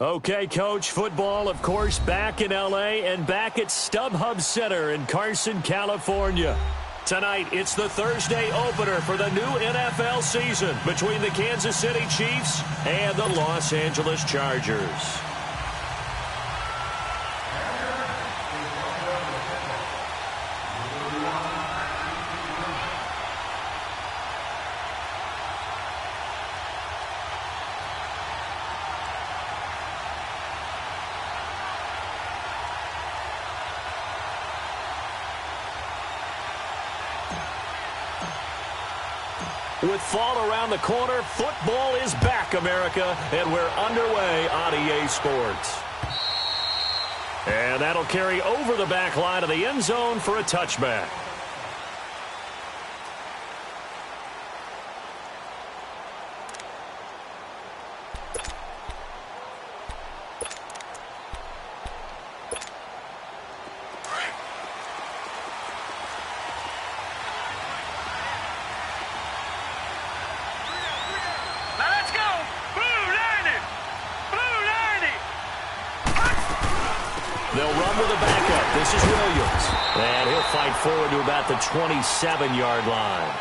Okay, Coach, football, of course, back in L.A. and back at StubHub Center in Carson, California. Tonight, it's the Thursday opener for the new NFL season between the Kansas City Chiefs and the Los Angeles Chargers. With fall around the corner, football is back, America, and we're underway on EA Sports. And that'll carry over the back line of the end zone for a touchback. They'll run with a backup. This is Williams. And he'll fight forward to about the 27-yard line.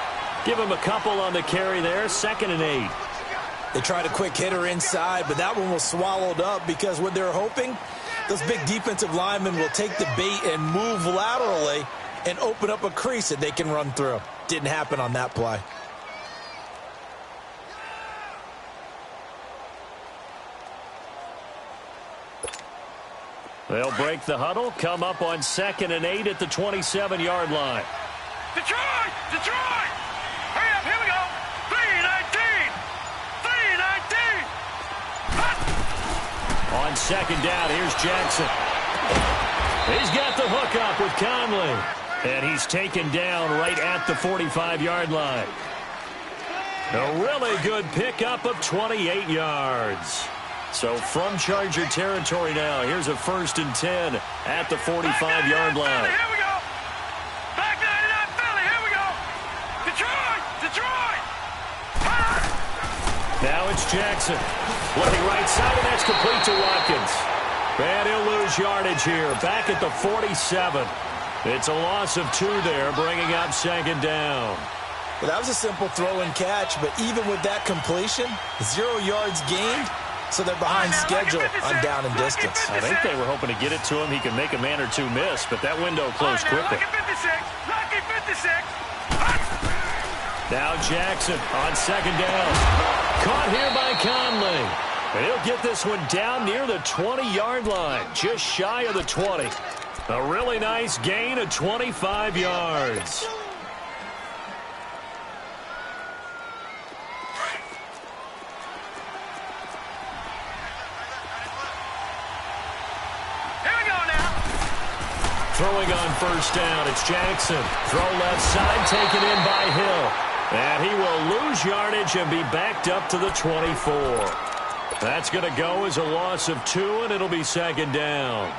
Give him a couple on the carry there. 2nd and 8. They tried a quick hitter inside, but that one was swallowed up because what they're hoping, those big defensive linemen will take the bait and move laterally and open up a crease that they can run through. Didn't happen on that play. They'll break the huddle, come up on 2nd and 8 at the 27-yard line. Detroit! Detroit! Hurry up, here we go! 3-19! 3-19! On 2nd down, here's Jackson. He's got the hook up with Conley. And he's taken down right at the 45-yard line. A really good pickup of 28 yards. So from Charger territory now, here's a 1st and 10 at the 45-yard line. Here we go. Back 99 Philly. Here we go. Detroit. Detroit. Now it's Jackson. Looking right side, and that's complete to Watkins. And he'll lose yardage here. Back at the 47. It's a loss of 2 there, bringing up 2nd down. Well, that was a simple throw and catch, but even with that completion, 0 yards gained. So they're behind schedule on down and distance. I think they were hoping to get it to him. He can make a man or two miss, but that window closed quickly. Lucky 56. Now Jackson on 2nd down. Caught here by Conley. And he'll get this one down near the 20-yard line, just shy of the 20. A really nice gain of 25 yards. Throwing on 1st down, it's Jackson. Throw left side, taken in by Hill. And he will lose yardage and be backed up to the 24. That's going to go as a loss of 2, and it'll be 2nd down.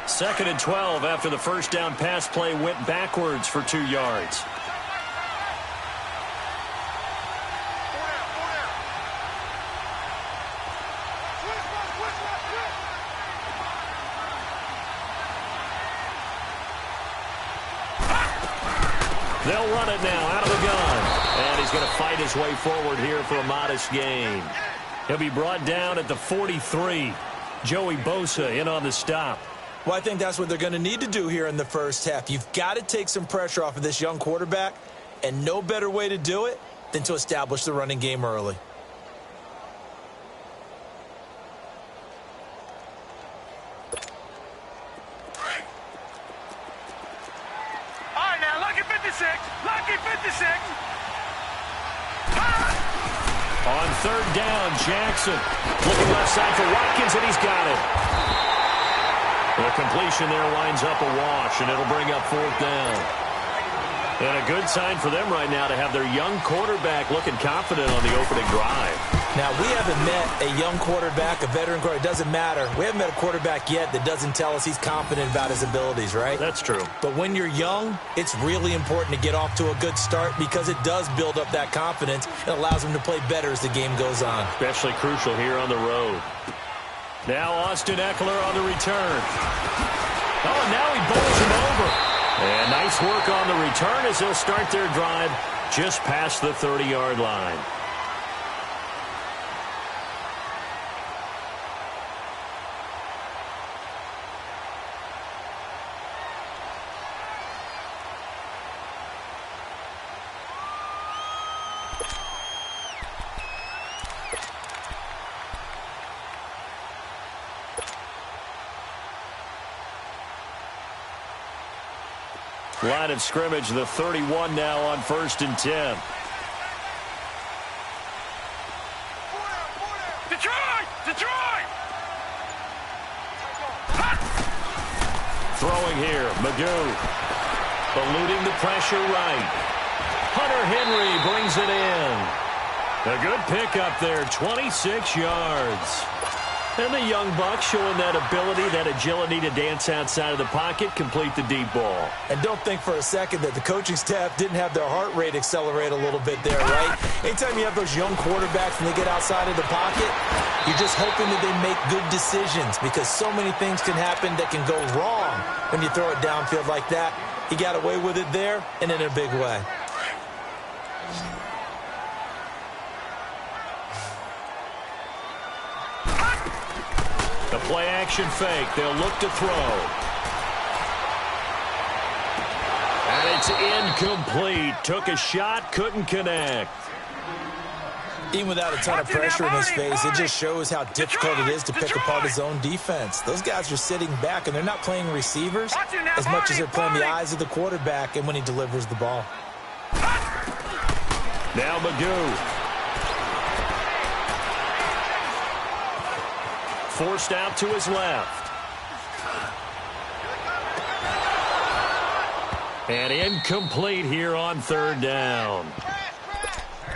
2nd and 12 after the 1st down pass play went backwards for 2 yards. They'll run it now out of the gun. And he's going to fight his way forward here for a modest gain. He'll be brought down at the 43. Joey Bosa in on the stop. Well, I think that's what they're going to need to do here in the 1st half. You've got to take some pressure off of this young quarterback, and no better way to do it than to establish the running game early. Lucky 56. On 3rd down, Jackson looking left side for Watkins, and he's got it. The completion there winds up a wash, and it'll bring up 4th down. And a good sign for them right now to have their young quarterback looking confident on the opening drive. Now, we haven't met a young quarterback, a veteran quarterback. It doesn't matter. We haven't met a quarterback yet that doesn't tell us he's confident about his abilities, right? That's true. But when you're young, it's really important to get off to a good start because it does build up that confidence and allows him to play better as the game goes on. Especially crucial here on the road. Now Austin Eckler on the return. Oh, and now he bowls him over. And nice work on the return as they'll start their drive just past the 30-yard line. Line of scrimmage, the 31 now on 1st and 10. Detroit! Throwing here, Magoo. Eluding the pressure right. Hunter Henry brings it in. A good pickup there, 26 yards. And the young buck showing that ability, that agility to dance outside of the pocket, complete the deep ball. And don't think for a second that the coaching staff didn't have their heart rate accelerate a little bit there, right? Anytime you have those young quarterbacks and they get outside of the pocket, you're just hoping that they make good decisions because so many things can happen that can go wrong when you throw it downfield like that. He got away with it there and in a big way. The play-action fake. They'll look to throw. And it's incomplete. Took a shot, couldn't connect. Even without a ton of pressure in his face, it just shows how difficult it is to pick apart his own defense. Those guys are sitting back, and they're not playing receivers as much as they're playing the eyes of the quarterback and when he delivers the ball. Now Magoo. Forced out to his left. And incomplete here on 3rd down.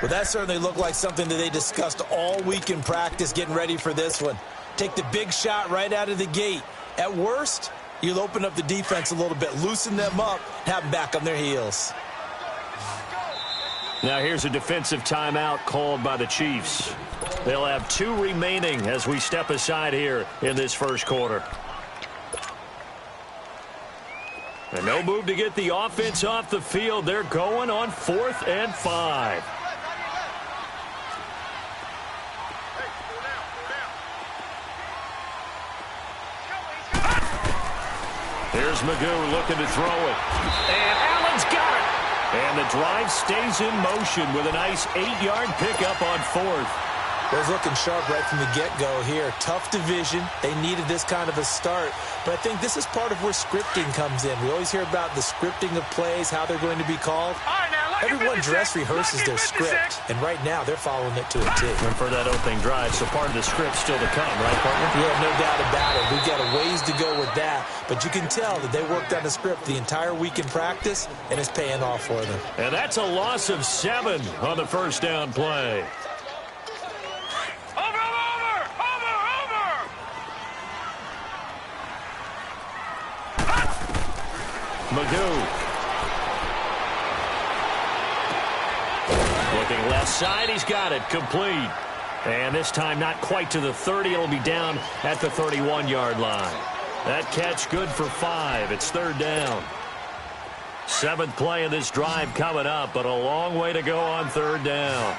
Well, that certainly looked like something that they discussed all week in practice getting ready for this one. Take the big shot right out of the gate. At worst, you'll open up the defense a little bit, loosen them up, have them back on their heels. Now here's a defensive timeout called by the Chiefs. They'll have 2 remaining as we step aside here in this first quarter. And no move to get the offense off the field. They're going on 4th and 5. Here's Magoo looking to throw it. And Allen's got it. And the drive stays in motion with a nice 8-yard pickup on 4th. It was looking sharp right from the get-go here. Tough division. They needed this kind of a start. But I think this is part of where scripting comes in. We always hear about the scripting of plays, how they're going to be called. Everyone dress rehearses their script. And right now, they're following it to a T. And for that opening drive, so part of the script still to come, right, partner? Yeah, no doubt about it. We've got a ways to go with that. But you can tell that they worked on the script the entire week in practice, and it's paying off for them. And that's a loss of 7 on the first down play. Magoo. Looking left side, he's got it, complete. And this time not quite to the 30, it'll be down at the 31-yard line. That catch good for 5, it's 3rd down. 7th play of this drive coming up, but a long way to go on 3rd down.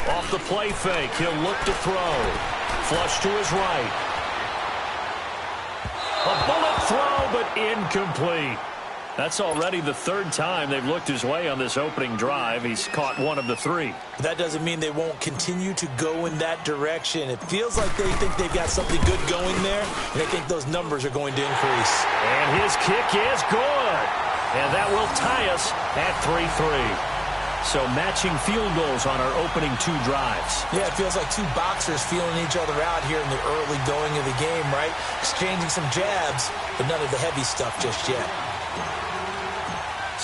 Off the play fake, he'll look to throw. Flush to his right. A bullet throw, but incomplete. That's already the 3rd time they've looked his way on this opening drive. He's caught 1 of the 3. That doesn't mean they won't continue to go in that direction. It feels like they think they've got something good going there, and they think those numbers are going to increase. And his kick is good. And that will tie us at 3-3. So matching field goals on our opening 2 drives. Yeah, it feels like 2 boxers feeling each other out here in the early going of the game, right? Exchanging some jabs, but none of the heavy stuff just yet.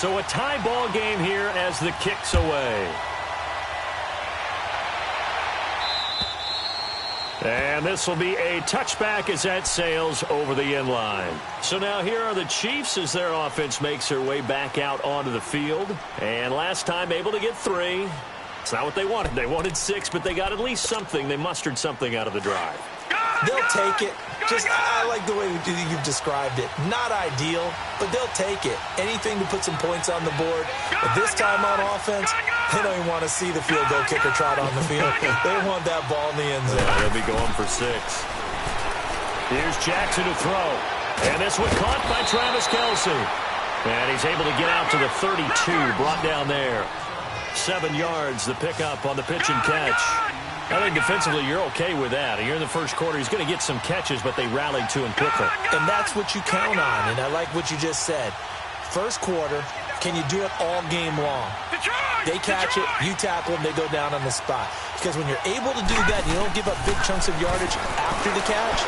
So a tie ball game here as the kick's away. And this will be a touchback as that sails over the end line. So now here are the Chiefs as their offense makes their way back out onto the field. And last time able to get 3. It's not what they wanted. They wanted 6, but they got at least something. They mustered something out of the drive. They'll take it. I like the way you've described it. Not ideal, but they'll take it. Anything to put some points on the board. But this time on offense, they don't even want to see the field goal kicker trot on the field. They want that ball in the end zone. Yeah, they'll be going for 6. Here's Jackson to throw. And this one caught by Travis Kelce. And he's able to get out to the 32, brought down there. 7 yards, the pickup on the pitch and catch. I think defensively you're okay with that. You're in the first quarter. He's going to get some catches, but they rallied to him quickly. And that's what you count on, and I like what you just said. First quarter, can you do it all game long? They catch it, you tackle them, they go down on the spot. Because when you're able to do that, you don't give up big chunks of yardage after the catch.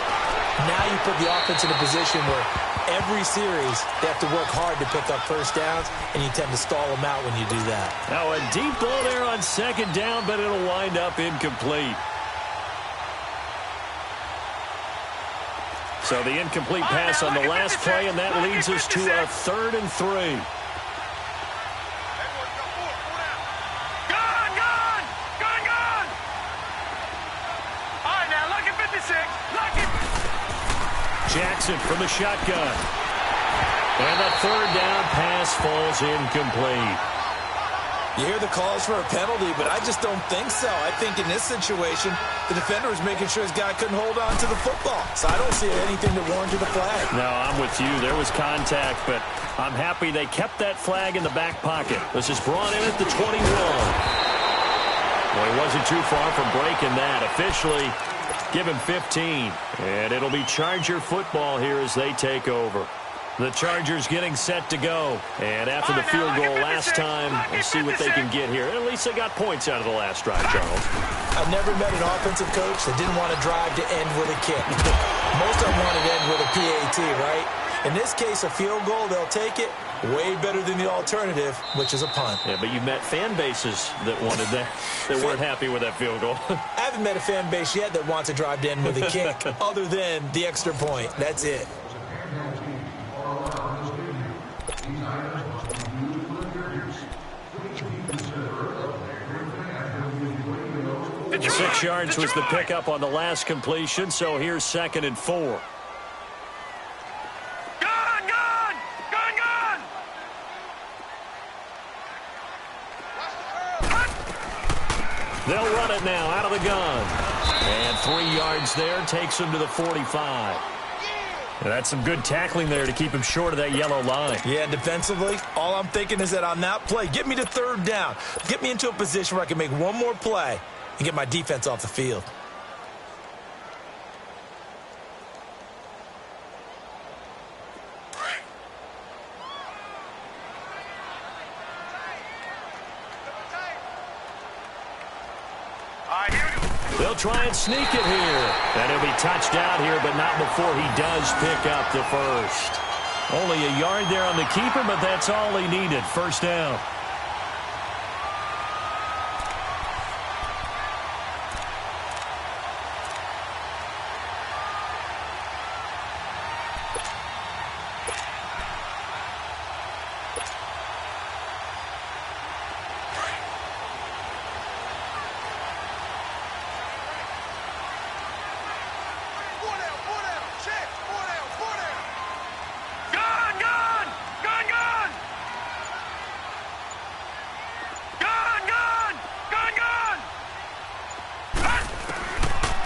Now you put the offense in a position where every series they have to work hard to pick up first downs, and you tend to stall them out when you do that. Now a deep ball there on second down, but it'll wind up incomplete. So the incomplete pass on the last play, and that leads us to a 3rd and 3. Jackson from the shotgun. And the 3rd down pass falls incomplete. You hear the calls for a penalty, but I just don't think so. I think in this situation, the defender was making sure his guy couldn't hold on to the football. So I don't see anything that warranted a flag. No, I'm with you. There was contact, but I'm happy they kept that flag in the back pocket. This is brought in at the 21. Well, he wasn't too far from breaking that. Officially, give him 15. And it'll be Charger football here as they take over. The Chargers getting set to go. And after the field goal last time, we'll see what they can get here. At least they got points out of the last drive, Charles. I've never met an offensive coach that didn't want to drive to end with a kick. Most of them want to end with a PAT, right? In this case, a field goal, they'll take it. Way better than the alternative, which is a punt. Yeah, but you've met fan bases that wanted that, that weren't happy with that field goal. I haven't met a fan base yet that wants to drive to end with a kick other than the extra point. That's it. 6 yards was the pickup on the last completion, so here's 2nd and 4. They'll run it now out of the gun. And 3 yards there takes him to the 45. And that's some good tackling there to keep him short of that yellow line. Yeah, defensively, all I'm thinking is that on that play, get me to 3rd down. Get me into a position where I can make one more play and get my defense off the field. They'll try and sneak it here. And he'll be touched out here, but not before he does pick up the first. Only a yard there on the keeper, but that's all he needed. First down.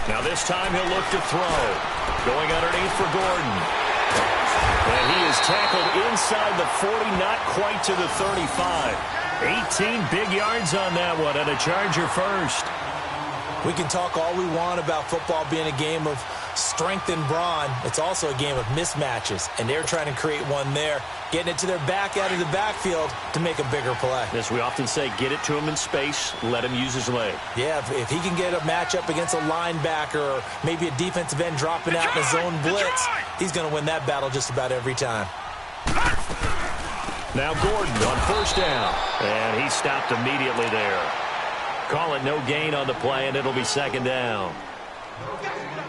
Now this time he'll look to throw. Going underneath for Gordon. And he is tackled inside the 40, not quite to the 35. 18 big yards on that one, and a Charger first. We can talk all we want about football being a game of strength and brawn. It's also a game of mismatches, and they're trying to create one there, getting it to their back out of the backfield to make a bigger play. As we often say, get it to him in space, let him use his leg. Yeah, if he can get a matchup against a linebacker or maybe a defensive end dropping out in a zone blitz, he's going to win that battle just about every time. Now Gordon on first down. And he stopped immediately there. Call it no gain on the play, and it'll be second down.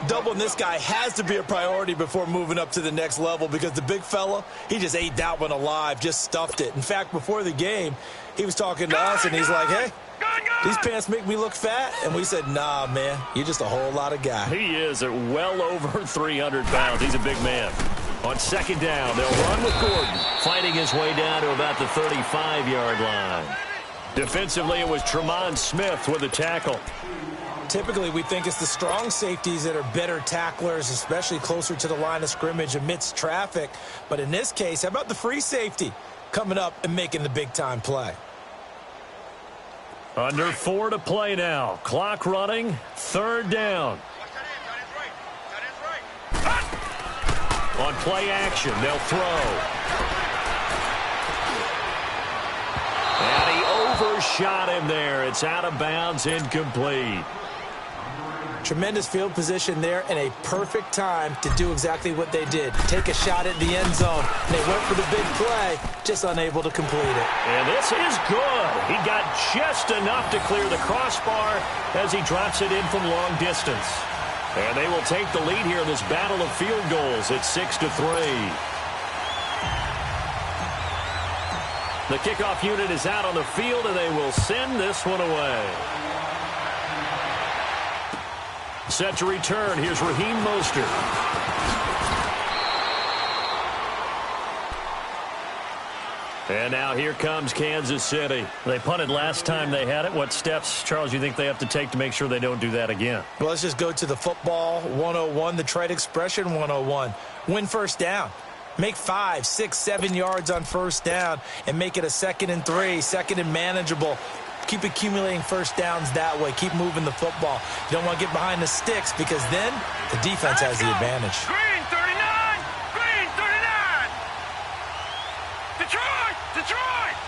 Doubling this guy has to be a priority before moving up to the next level because the big fella, he just ate that one alive, just stuffed it. In fact, before the game, he was talking to us, and he's like, hey, these pants make me look fat. And we said, nah, man, you're just a whole lot of guy. He is at well over 300 pounds. He's a big man. On second down, they'll run with Gordon, fighting his way down to about the 35-yard line. Defensively, it was Tremont Smith with a tackle. Typically, we think it's the strong safeties that are better tacklers, especially closer to the line of scrimmage amidst traffic. But in this case, how about the free safety coming up and making the big-time play? Under 4 to play now. Clock running. Third down. On play action, they'll throw. And he overshot him there. It's out of bounds, incomplete. Tremendous field position there and a perfect time to do exactly what they did. Take a shot at the end zone. They went for the big play, just unable to complete it. And this is good. He got just enough to clear the crossbar as he drops it in from long distance. And they will take the lead here in this battle of field goals at 6-3. The kickoff unit is out on the field, and they will send this one away. Set to return. Here's Raheem Mostert. And now here comes Kansas City. They punted last time they had it. What steps, Charles, you think they have to take to make sure they don't do that again? Well, let's just go to the football 101, the trade expression 101. Win first down. Make 5, 6, 7 yards on first down and make it a 2nd and 3, 2nd and manageable. Keep accumulating first downs that way. Keep moving the football. You don't want to get behind the sticks because then the defense has the advantage. Green 39! Green 39! Detroit! Detroit!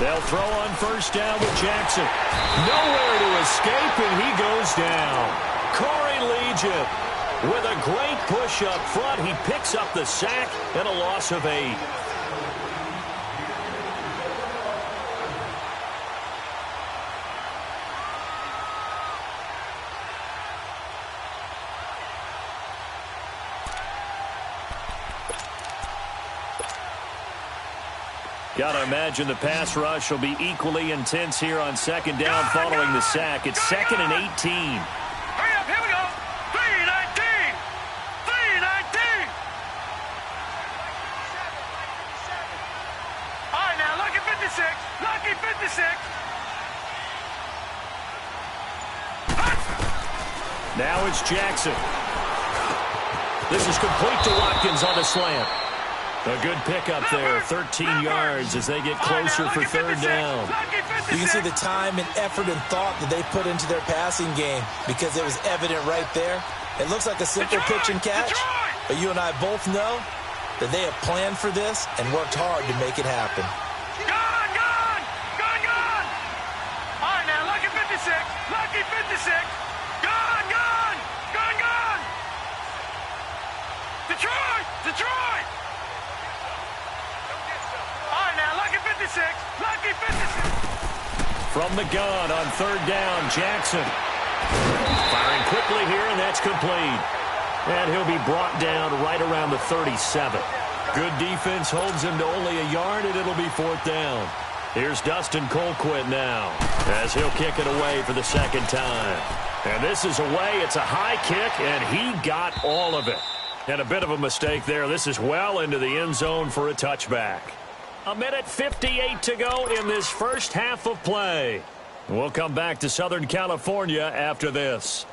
They'll throw on first down with Jackson. Nowhere to escape, and he goes down. Corey Legion with a great push up front. He picks up the sack and a loss of 8. Got to imagine the pass rush will be equally intense here on second down following the sack. It's 2nd and 18. Hurry up, here we go. 3-19. 3-19. All right, now, lucky 56. Lucky 56. Now it's Jackson. This is complete to Watkins on the slant. A good pickup there, 13 yards as they get closer for third down. You can see the time and effort and thought that they put into their passing game because it was evident right there. It looks like a simple pitch and catch, but you and I both know that they have planned for this and worked hard to make it happen. Gone, gone, gone, gone. All right, now, lucky 56. Lucky 56. Gone, gone, gone, gone. Detroit, Detroit. Lucky 56. From the gun on third down, Jackson. Firing quickly here, and that's complete. And he'll be brought down right around the 37. Good defense holds him to only a yard, and it'll be fourth down. Here's Dustin Colquitt now as he'll kick it away for the second time. And this is away. It's a high kick, and he got all of it. And a bit of a mistake there. This is well into the end zone for a touchback. 1:58 to go in this first half of play. We'll come back to Southern California after this.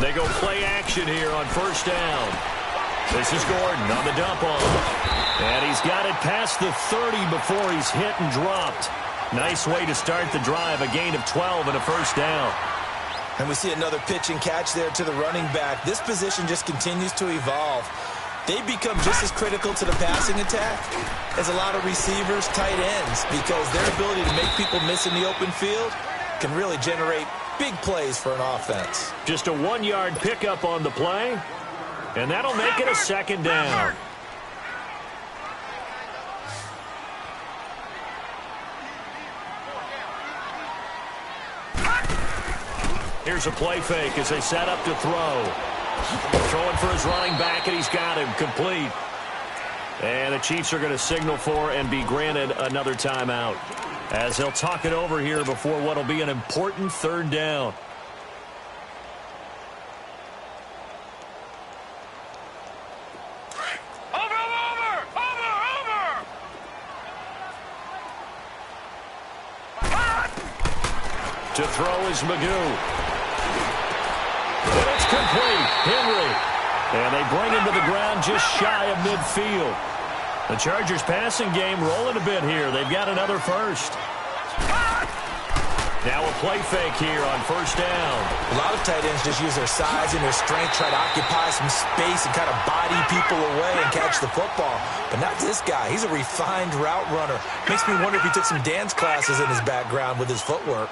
They go play action here on first down. This is Gordon on the dump off. And he's got it past the 30 before he's hit and dropped. Nice way to start the drive, a gain of 12 and a first down. And we see another pitch and catch there to the running back. This position just continues to evolve. They become just as critical to the passing attack as a lot of receivers, tight ends, because their ability to make people miss in the open field can really generate big plays for an offense. Just a 1-yard pickup on the play, and that'll make it a second down. Here's a play fake as they set up to throw. Throwing for his running back, and he's got him complete. And the Chiefs are going to signal for and be granted another timeout, as they'll talk it over here before what will be an important third down. To throw is Magoo. And it's complete. Henry. And they bring him to the ground just shy of midfield. The Chargers passing game rolling a bit here. They've got another first. Now a play fake here on first down. A lot of tight ends just use their size and their strength, try to occupy some space and kind of body people away and catch the football. But not this guy. He's a refined route runner. Makes me wonder if he took some dance classes in his background with his footwork.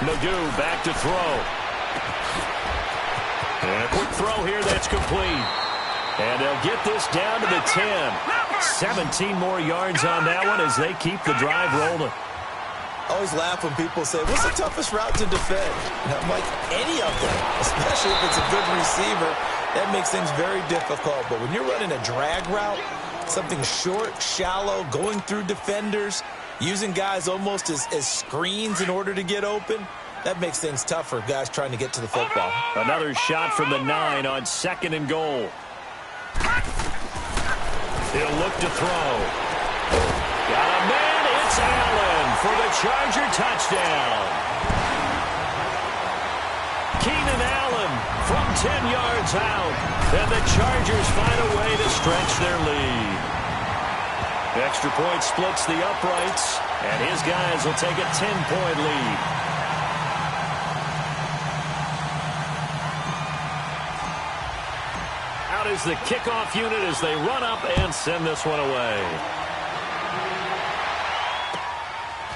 Magoo back to throw. And a quick throw here that's complete. And they'll get this down to the 10. 17 more yards on that one as they keep the drive rolling. I always laugh when people say, what's the toughest route to defend? And I'm like, any of them, especially if it's a good receiver. That makes things very difficult. But when you're running a drag route, something short, shallow, going through defenders, using guys almost as screens in order to get open, that makes things tough for guys trying to get to the football. Another shot from the 9 on 2nd and goal. He'll look to throw. Got a man. It's Allen for the Charger touchdown. Keenan Allen from 10 yards out. And the Chargers find a way to stretch their lead. Extra point splits the uprights, and his guys will take a 10-point lead. Out is the kickoff unit as they run up and send this one away.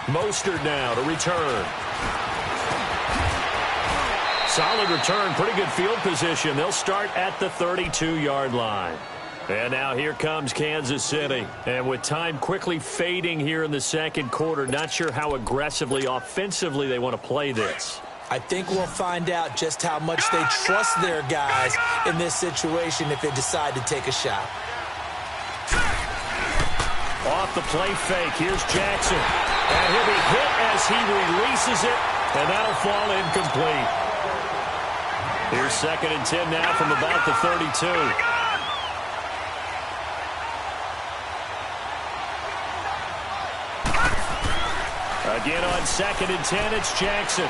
Mostert now to return. Solid return, pretty good field position. They'll start at the 32-yard line. And now here comes Kansas City. And with time quickly fading here in the second quarter, not sure how aggressively, offensively they want to play this. I think we'll find out just how much they trust their guys in this situation if they decide to take a shot. Off the play fake, here's Jackson. And he'll be hit as he releases it, and that'll fall incomplete. Here's 2nd and 10 now from about the 32. Again on 2nd and 10, it's Jackson.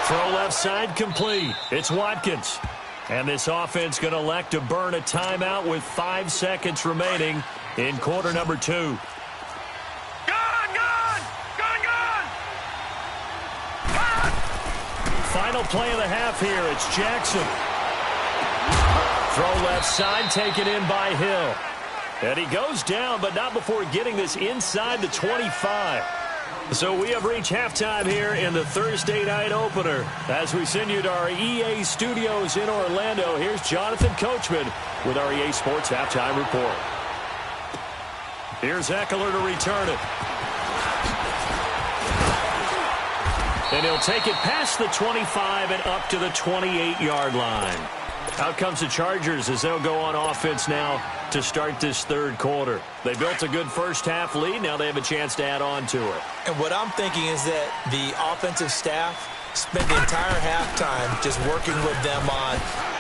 Throw left side complete. It's Watkins. And this offense going to elect to burn a timeout with 5 seconds remaining in quarter number 2. Gone! Final play of the half here. It's Jackson. Throw left side taken in by Hill. And he goes down, but not before getting this inside the 25. So we have reached halftime here in the Thursday night opener. As we send you to our EA studios in Orlando, here's Jonathan Coachman with our EA Sports Halftime Report. Here's Eckler to return it. And he'll take it past the 25 and up to the 28-yard line. Out comes the Chargers as they'll go on offense now to start this third quarter. They built a good first half lead. Now they have a chance to add on to it. And what I'm thinking is that the offensive staff spent the entire halftime just working with them on,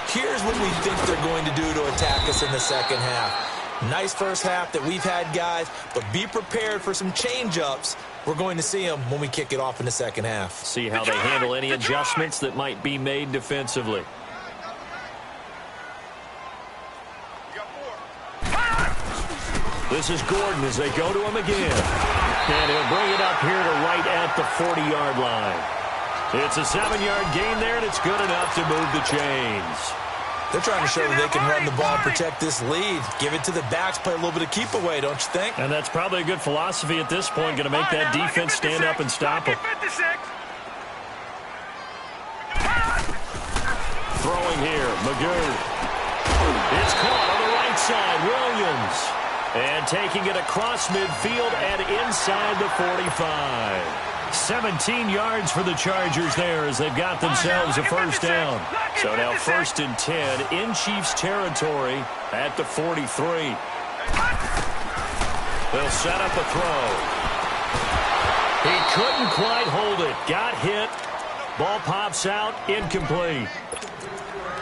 here's what we think they're going to do to attack us in the second half. Nice first half that we've had, guys, but be prepared for some change-ups. We're going to see them when we kick it off in the second half. See how they handle any adjustments that might be made defensively. This is Gordon as they go to him again. And he'll bring it up here to right at the 40-yard line. It's a 7-yard gain there, and it's good enough to move the chains. They're trying to show that they can run the ball and protect this lead. Give it to the backs, play a little bit of keep away, don't you think? And that's probably a good philosophy at this point, going to make that defense stand up and stop them. Throwing here, Magoo. It's caught on the right side, Williams. And taking it across midfield and inside the 45. 17 yards for the Chargers there as they've got themselves a first down. So now 1st and 10 in Chiefs territory at the 43. They'll set up a throw. He couldn't quite hold it. Got hit. Ball pops out. Incomplete.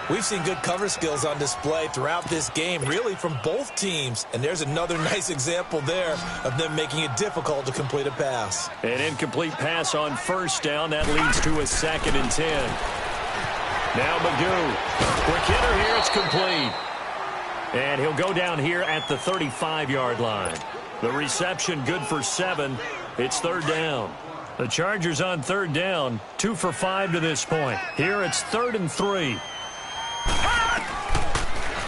We've seen good cover skills on display throughout this game, really from both teams. And there's another nice example there of them making it difficult to complete a pass. An incomplete pass on 1st down. That leads to a 2nd and 10. Now Magoo. Quick hitter here. It's complete. And he'll go down here at the 35-yard line. The reception good for 7. It's 3rd down. The Chargers on 3rd down. 2 for 5 to this point. Here it's 3rd and 3.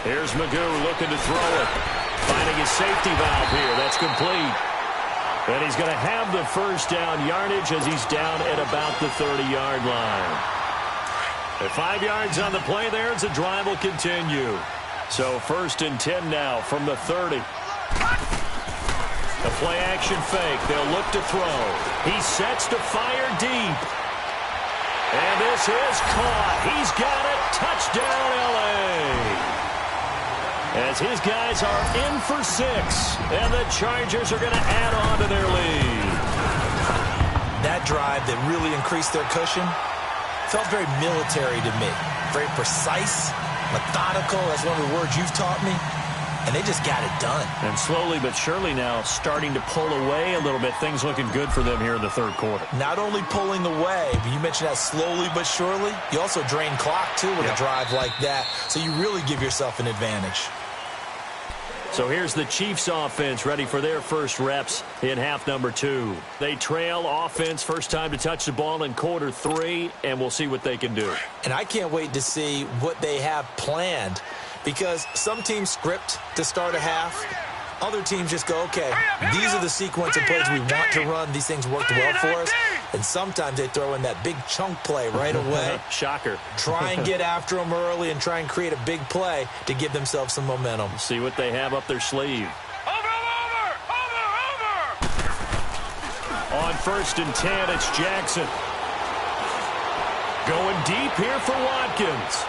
Here's Magoo looking to throw it. Finding his safety valve here. That's complete. And he's going to have the 1st down yardage as he's down at about the 30-yard line. At 5 yards on the play there as the drive will continue. So 1st and 10 now from the 30. A play action fake. They'll look to throw. He sets to fire deep. And this is caught. He's got it. Touchdown, L.A. As his guys are in for 6. And the Chargers are going to add on to their lead. That drive that really increased their cushion felt very military to me. Very precise, methodical. That's one of the words you've taught me. And they just got it done. And slowly but surely now starting to pull away a little bit. Things looking good for them here in the 3rd quarter. Not only pulling away, but you mentioned that slowly but surely. You also drain clock, too, with a drive like that. So you really give yourself an advantage. So here's the Chiefs offense ready for their first reps in half number 2. They trail offense, first time to touch the ball in quarter 3, and we'll see what they can do. And I can't wait to see what they have planned, because some teams script to start a half. Other teams just go, okay, these are the sequence of plays we want to run. These things worked well for us. And sometimes they throw in that big chunk play right away. Shocker. Try and get after them early and try and create a big play to give themselves some momentum. See what they have up their sleeve. Over! On 1st and 10, it's Jackson. Going deep here for Watkins.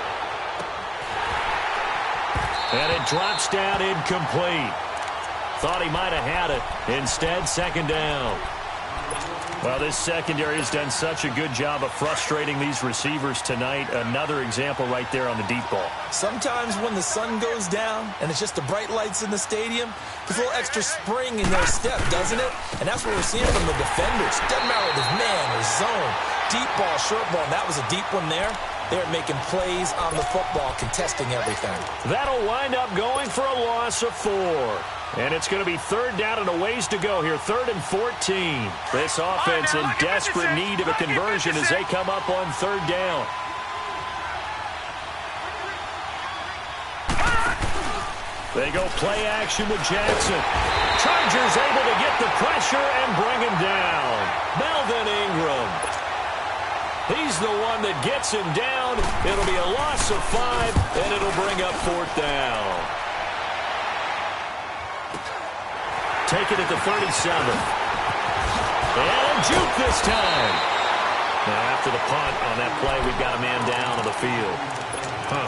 And it drops down incomplete. Thought he might have had it. Instead, 2nd down. Well, this secondary has done such a good job of frustrating these receivers tonight. Another example right there on the deep ball. Sometimes when the sun goes down and it's just the bright lights in the stadium, there's a little extra spring in their step, doesn't it? And that's what we're seeing from the defenders. Doesn't matter if it's man or zone. Deep ball, short ball. And that was a deep one there. They're making plays on the football, contesting everything. That'll wind up going for a loss of 4. And it's going to be 3rd down and a ways to go here. 3rd and 14. This offense in desperate need of a conversion as they come up on 3rd down. They go play action with Jackson. Chargers able to get the pressure and bring him down. Melvin Ingram. He's the one that gets him down. It'll be a loss of 5, and it'll bring up 4th down. Take it at the 37. And juke this time. Now after the punt on that play, we've got a man down on the field.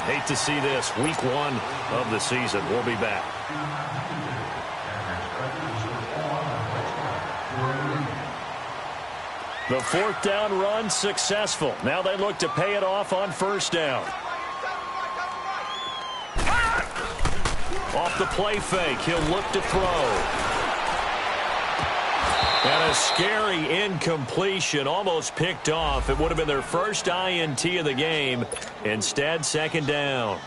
Hate to see this. Week 1 of the season. We'll be back. The 4th down run successful. Now they look to pay it off on 1st down. Off the play fake. He'll look to throw. And a scary incompletion, almost picked off. It would have been their first INT of the game. Instead, 2nd down.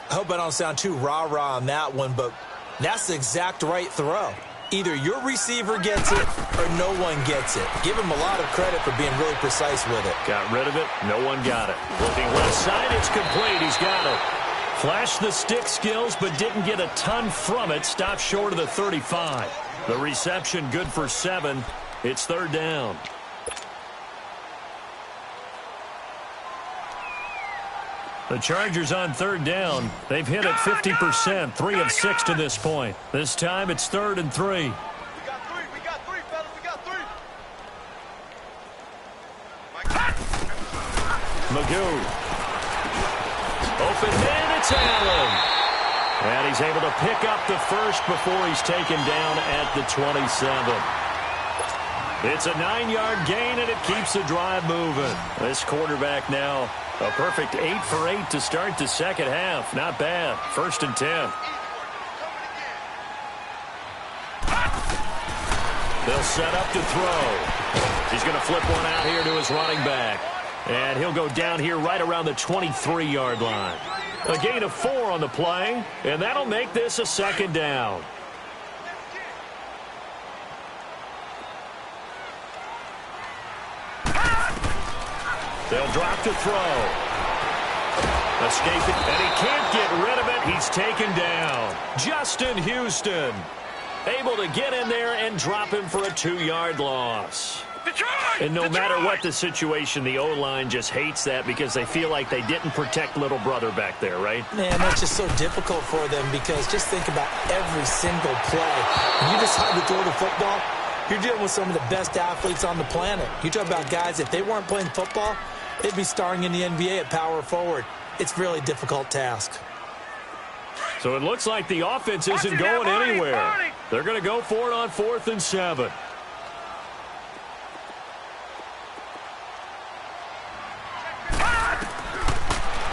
I hope I don't sound too rah-rah on that one, but that's the exact right throw. Either your receiver gets it or no one gets it. Give him a lot of credit for being really precise with it. Got rid of it. No one got it. Looking left side. It's complete. He's got it. Flashed the stick skills, but didn't get a ton from it. Stopped short of the 35. The reception good for 7. It's third down. The Chargers on third down. They've hit it 50%, 3 of 6 to this point. This time it's 3rd and 3. We got three, fellas. We got 3. Magoo. Open man, it's Allen. And he's able to pick up the first before he's taken down at the 27. It's a 9-yard gain, and it keeps the drive moving. This quarterback now, a perfect 8 for 8 to start the second half. Not bad. 1st and 10. They'll set up to throw. He's going to flip one out here to his running back. And he'll go down here right around the 23-yard line. A gain of 4 on the play, and that'll make this a 2nd down. They'll drop to throw. Escape it, and he can't get rid of it. He's taken down. Justin Houston able to get in there and drop him for a 2-yard loss. And no matter what the situation, the O-line just hates that because they feel like they didn't protect little brother back there, right? Man, that's just so difficult for them because just think about every single play. When you decide to throw the football, you're dealing with some of the best athletes on the planet. You talk about guys, if they weren't playing football, they'd be starring in the NBA at power forward. It's a really difficult task. So it looks like the offense isn't going anywhere. They're going to go for it on 4th and 7.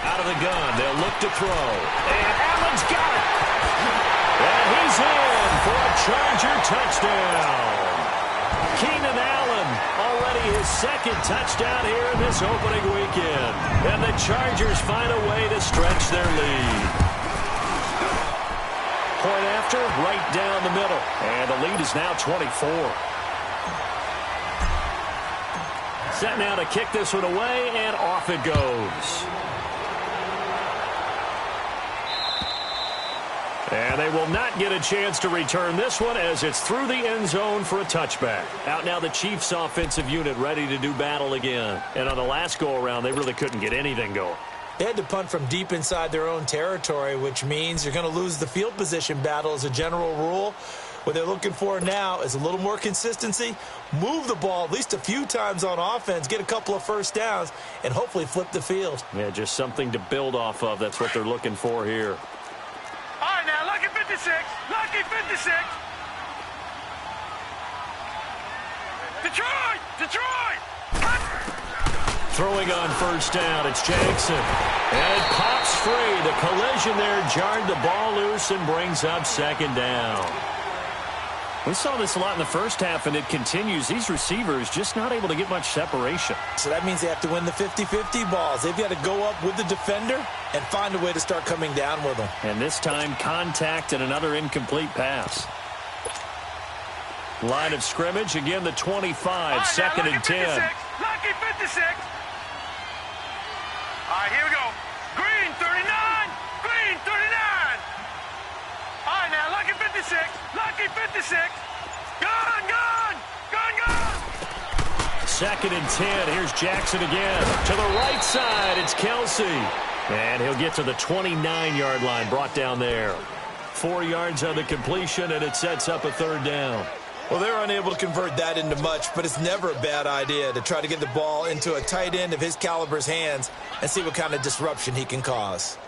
Out of the gun, they'll look to throw. And Allen's got it. And he's in for a Charger touchdown. Keenan Allen, already his 2nd touchdown here in this opening weekend. And the Chargers find a way to stretch their lead. Point after, right down the middle. And the lead is now 24. Set now to kick this one away, and off it goes. And they will not get a chance to return this one as it's through the end zone for a touchback. Out now the Chiefs offensive unit ready to do battle again. And on the last go-around, they really couldn't get anything going. They had to punt from deep inside their own territory, which means you're going to lose the field position battle as a general rule. What they're looking for now is a little more consistency, move the ball at least a few times on offense, get a couple of first downs, and hopefully flip the field. Yeah, just something to build off of. That's what they're looking for here. All right, now, lucky 56. Lucky 56. Detroit! Detroit! Throwing on 1st down, it's Jackson. And it pops free. The collision there jarred the ball loose and brings up 2nd down. We saw this a lot in the first half, and it continues. These receivers just not able to get much separation. So that means they have to win the 50-50 balls. They've got to go up with the defender and find a way to start coming down with them. And this time, contact and another incomplete pass. Line of scrimmage, again, the 25, 2nd and 10. Lucky 56. All right, here we go. Green 39. Green 39. All right, now, lucky 56. Lucky 56. Gun, gun. Gun, gun. 2nd and 10. Here's Jackson again. To the right side, it's Kelsey. And he'll get to the 29-yard line, brought down there. 4 yards on the completion, and it sets up a 3rd down. Well, they're unable to convert that into much, but it's never a bad idea to try to get the ball into a tight end of his caliber's hands and see what kind of disruption he can cause.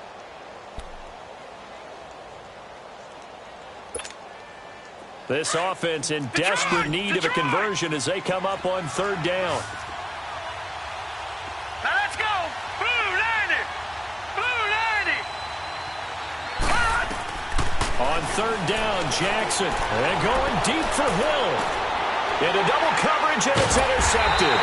This offense in desperate need of a conversion as they come up on 3rd down. Now let's go. Blue 90. Blue 90. On 3rd down, Jackson. And going deep for Hill. Into double coverage, and it's intercepted.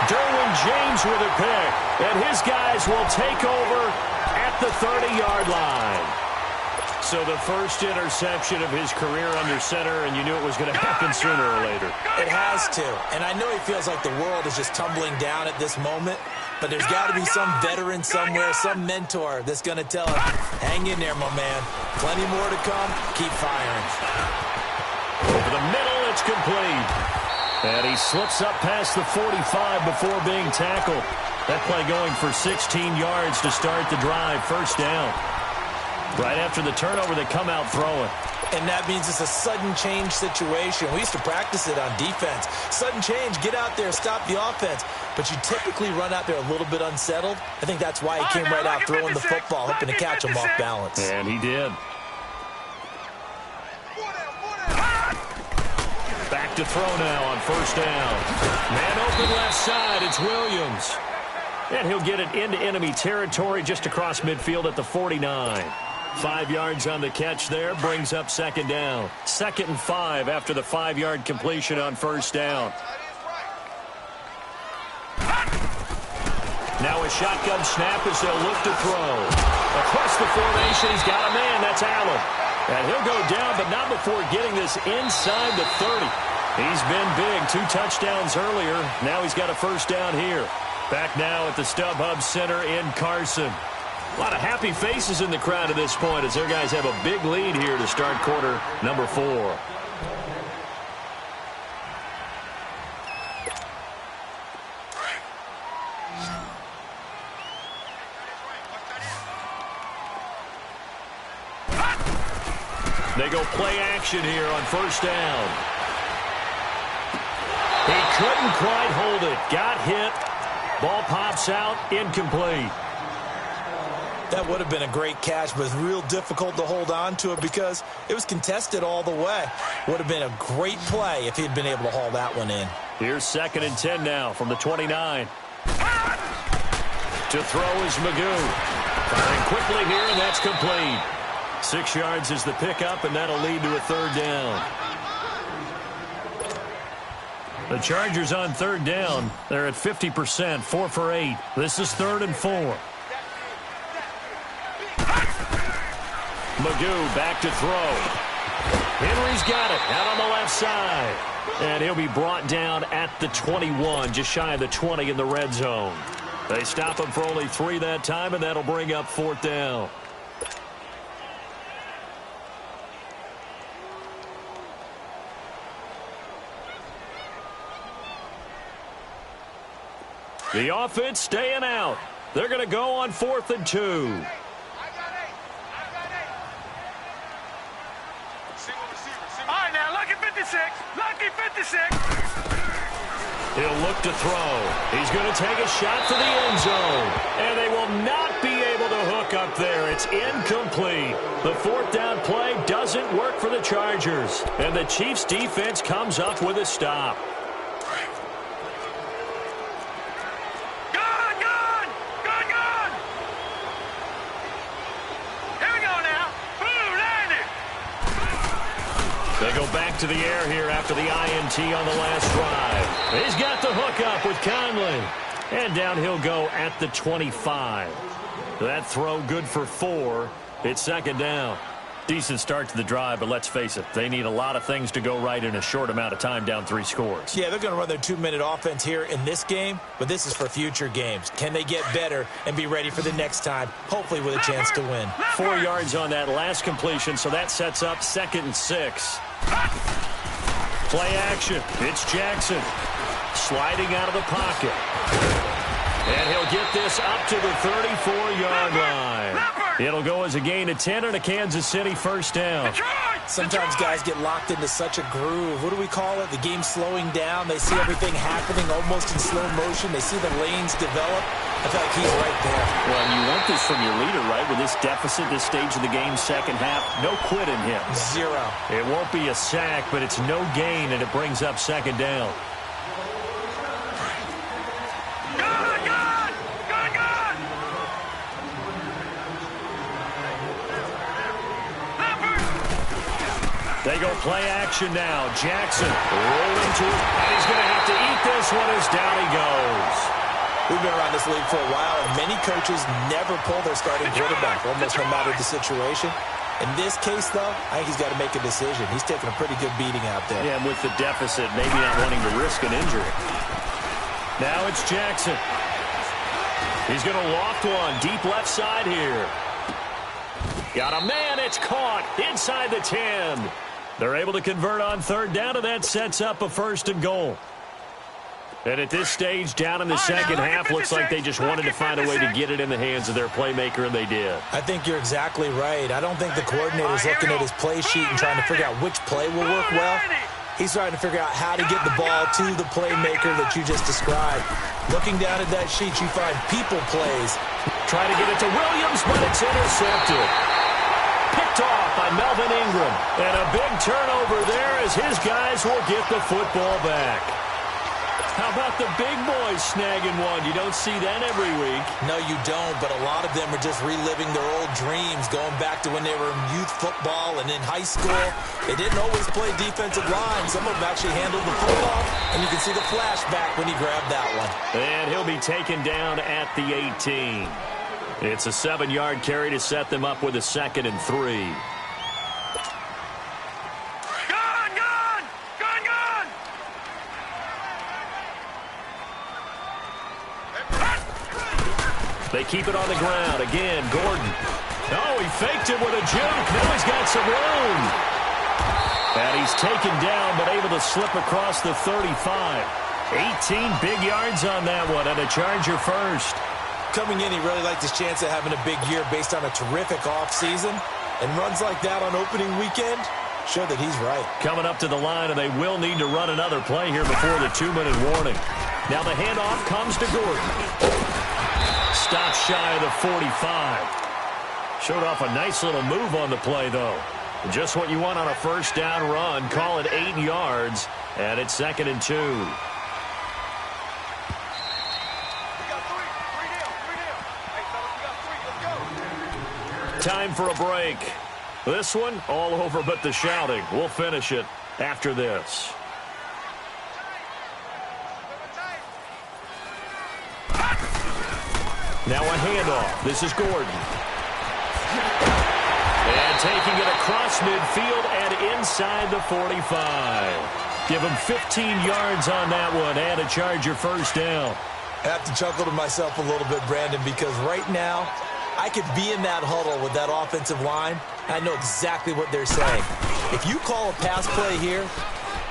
Derwin James with a pick. And his guys will take over at the 30-yard line. So the first interception of his career under center, and you knew it was going to happen sooner or later. It has to. And I know he feels like the world is just tumbling down at this moment, but there's got to be some veteran somewhere, some mentor that's going to tell him, hang in there, my man. Plenty more to come. Keep firing. Over the middle, it's complete. And he slips up past the 45 before being tackled. That play going for 16 yards to start the drive. First down. Right after the turnover, they come out throwing. And that means it's a sudden change situation. We used to practice it on defense. Sudden change, get out there, stop the offense. But you typically run out there a little bit unsettled. I think that's why he came right out throwing the football, hoping to catch him off balance. And he did. Back to throw now on first down. Man open left side, it's Williams. And he'll get it into enemy territory just across midfield at the 49. 5 yards on the catch there, brings up second down. 2nd and 5 after the 5-yard completion on first down. Now a shotgun snap as they'll look to throw. Across the formation, he's got a man, that's Allen. And he'll go down, but not before getting this inside the 30. He's been big, 2 touchdowns earlier. Now he's got a first down here. Back now at the StubHub Center in Carson. A lot of happy faces in the crowd at this point as their guys have a big lead here to start quarter number 4. They go play action here on first down. He couldn't quite hold it. Got hit. Ball pops out. Incomplete. That would have been a great catch, but it's real difficult to hold on to it because it was contested all the way. Would have been a great play if he'd been able to haul that one in. Here's 2nd and 10 now from the 29. To throw is Magoo. Firing quickly here, and that's complete. 6 yards is the pickup, and that'll lead to a third down. The Chargers on third down. They're at 50%, 4 for 8. This is 3rd and 4. Magoo back to throw. Henry's got it out on the left side. And he'll be brought down at the 21, just shy of the 20 in the red zone. They stop him for only 3 that time, and that'll bring up 4th down. The offense staying out. They're going to go on 4th and 2. All right, now, lucky 56. Lucky 56. He'll look to throw. He's going to take a shot to the end zone. And they will not be able to hook up there. It's incomplete. The 4th down play doesn't work for the Chargers. And the Chiefs' defense comes up with a stop. They go back to the air here after the INT on the last drive. He's got the hook up with Conley. And down he'll go at the 25. That throw good for 4. It's 2nd down. Decent start to the drive, but let's face it, they need a lot of things to go right in a short amount of time, down 3 scores. Yeah, they're going to run their 2-minute offense here in this game, but this is for future games. Can they get better and be ready for the next time, hopefully with a chance to win? 4 yards on that last completion, so that sets up 2nd and 6. Play action. It's Jackson sliding out of the pocket. And he'll get this up to the 34-yard line. It'll go as a gain of 10 and a Kansas City first down. Sometimes guys get locked into such a groove. What do we call it? The game's slowing down. They see everything happening almost in slow motion. They see the lanes develop. I feel like he's right there. Well, and you want this from your leader, right? With this deficit, this stage of the game, second half, no quit in him. 0. It won't be a sack, but it's no gain, and it brings up 2nd down. They go play action now. Jackson rolling to it, and he's going to have to eat this one as down he goes. We've been around this league for a while, and many coaches never pull their starting quarterback, almost no matter the situation. In this case, though, I think he's got to make a decision. He's taking a pretty good beating out there. Yeah, and with the deficit, maybe not wanting to risk an injury. Now it's Jackson. He's going to loft one deep left side here. Got a man. It's caught inside the 10. They're able to convert on third down, and that sets up a 1st and goal. And at this stage, down in the second half, looks like they just wanted to find a way to get it in the hands of their playmaker, and they did. I think you're exactly right. I don't think the coordinator's looking at his play sheet and trying to figure out which play will work well. He's trying to figure out how to get the ball to the playmaker that you just described. Looking down at that sheet, you find people plays. Try to get it to Williams, but it's intercepted. Picked off by Melvin Ingram. And a big turnover there as his guys will get the football back. How about the big boys snagging one? You don't see that every week. No, you don't, but a lot of them are just reliving their old dreams, going back to when they were in youth football and in high school. They didn't always play defensive line. Some of them actually handled the football, and you can see the flashback when he grabbed that one. And he'll be taken down at the 18. It's a 7-yard carry to set them up with a 2nd and 3. They keep it on the ground. Again, Gordon. Oh, he faked it with a juke. Now he's got some room. And he's taken down, but able to slip across the 35. 18 big yards on that one, and a Charger first. Coming in, he really liked his chance of having a big year based on a terrific offseason. And runs like that on opening weekend show that he's right. Coming up to the line, and they will need to run another play here before the 2-minute warning. Now the handoff comes to Gordon. Stop shy of the 45. Showed off a nice little move on the play, though. Just what you want on a first down run. Call it 8 yards, and it's 2nd and 2. Time for a break. This one, all over but the shouting. We'll finish it after this. Now a handoff. This is Gordon. And taking it across midfield and inside the 45. Give him 15 yards on that one and a Charger first down. I have to chuckle to myself a little bit, Brandon, because right now I could be in that huddle with that offensive line. I know exactly what they're saying. If you call a pass play here,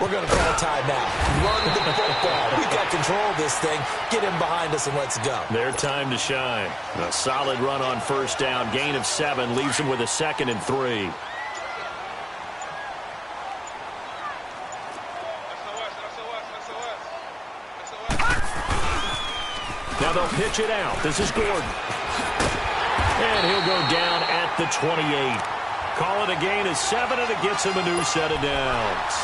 we're going to call a timeout. Run the football. We've got control of this thing. Get him behind us and let's go. Their time to shine. A solid run on first down. Gain of 7 leaves them with a 2nd and 3. Now they'll pitch it out. This is Gordon. And he'll go down at the 28. Call it a gain of 7, and it gets him a new set of downs.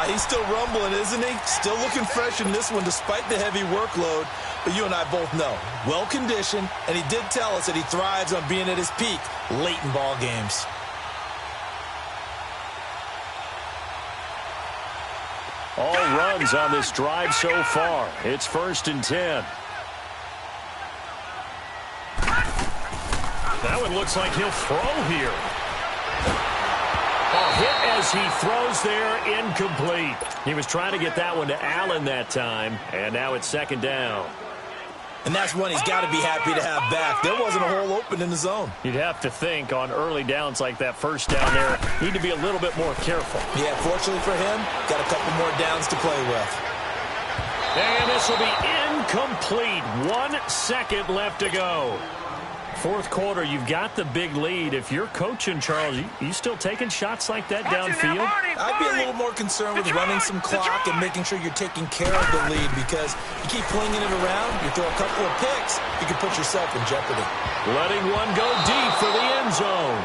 He's still rumbling, isn't he? Still looking fresh in this one despite the heavy workload. But you and I both know, well-conditioned, and he did tell us that he thrives on being at his peak late in ball games. All runs on this drive so far. It's 1st and 10. That one looks like he'll throw here. A hit as he throws there, incomplete. He was trying to get that one to Allen that time, and now it's 2nd down. And that's one he's got to be happy to have back. There wasn't a hole open in the zone. You'd have to think on early downs like that first down there, need to be a little bit more careful. Yeah, fortunately for him, got a couple more downs to play with. And this will be incomplete. 1 second left to go. Fourth quarter, you've got the big lead. If you're coaching, Charles, you still taking shots like that downfield? I'd be a little more concerned with running some clock and making sure you're taking care of the lead, because you keep flinging it around, you throw a couple of picks, you can put yourself in jeopardy. Letting one go deep for the end zone.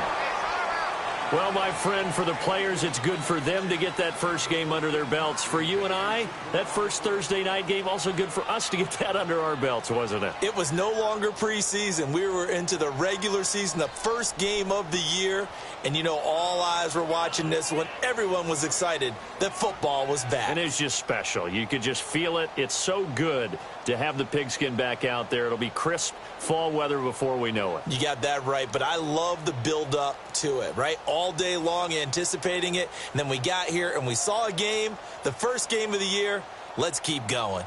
Well, my friend, for the players, it's good for them to get that first game under their belts. For you and I, that first Thursday night game, also good for us to get that under our belts, wasn't it? It was no longer preseason. We were into the regular season, the first game of the year. And, you know, all eyes were watching this when everyone was excited that football was back. And it's just special. You could just feel it. It's so good to have the pigskin back out there. It'll be crisp fall weather before we know it. You got that right, but I love the build-up to it, right? All day long anticipating it, and then we got here and we saw a game, the first game of the year. Let's keep going.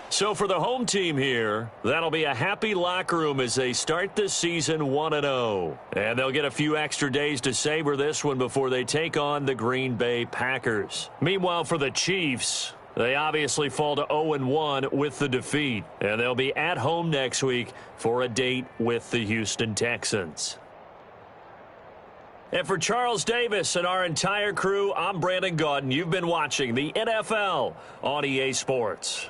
So for the home team here, that'll be a happy locker room as they start this season 1-0. And they'll get a few extra days to savor this one before they take on the Green Bay Packers. Meanwhile, for the Chiefs, they obviously fall to 0-1 with the defeat. And they'll be at home next week for a date with the Houston Texans. And for Charles Davis and our entire crew, I'm Brandon Gaudin. You've been watching the NFL on EA Sports.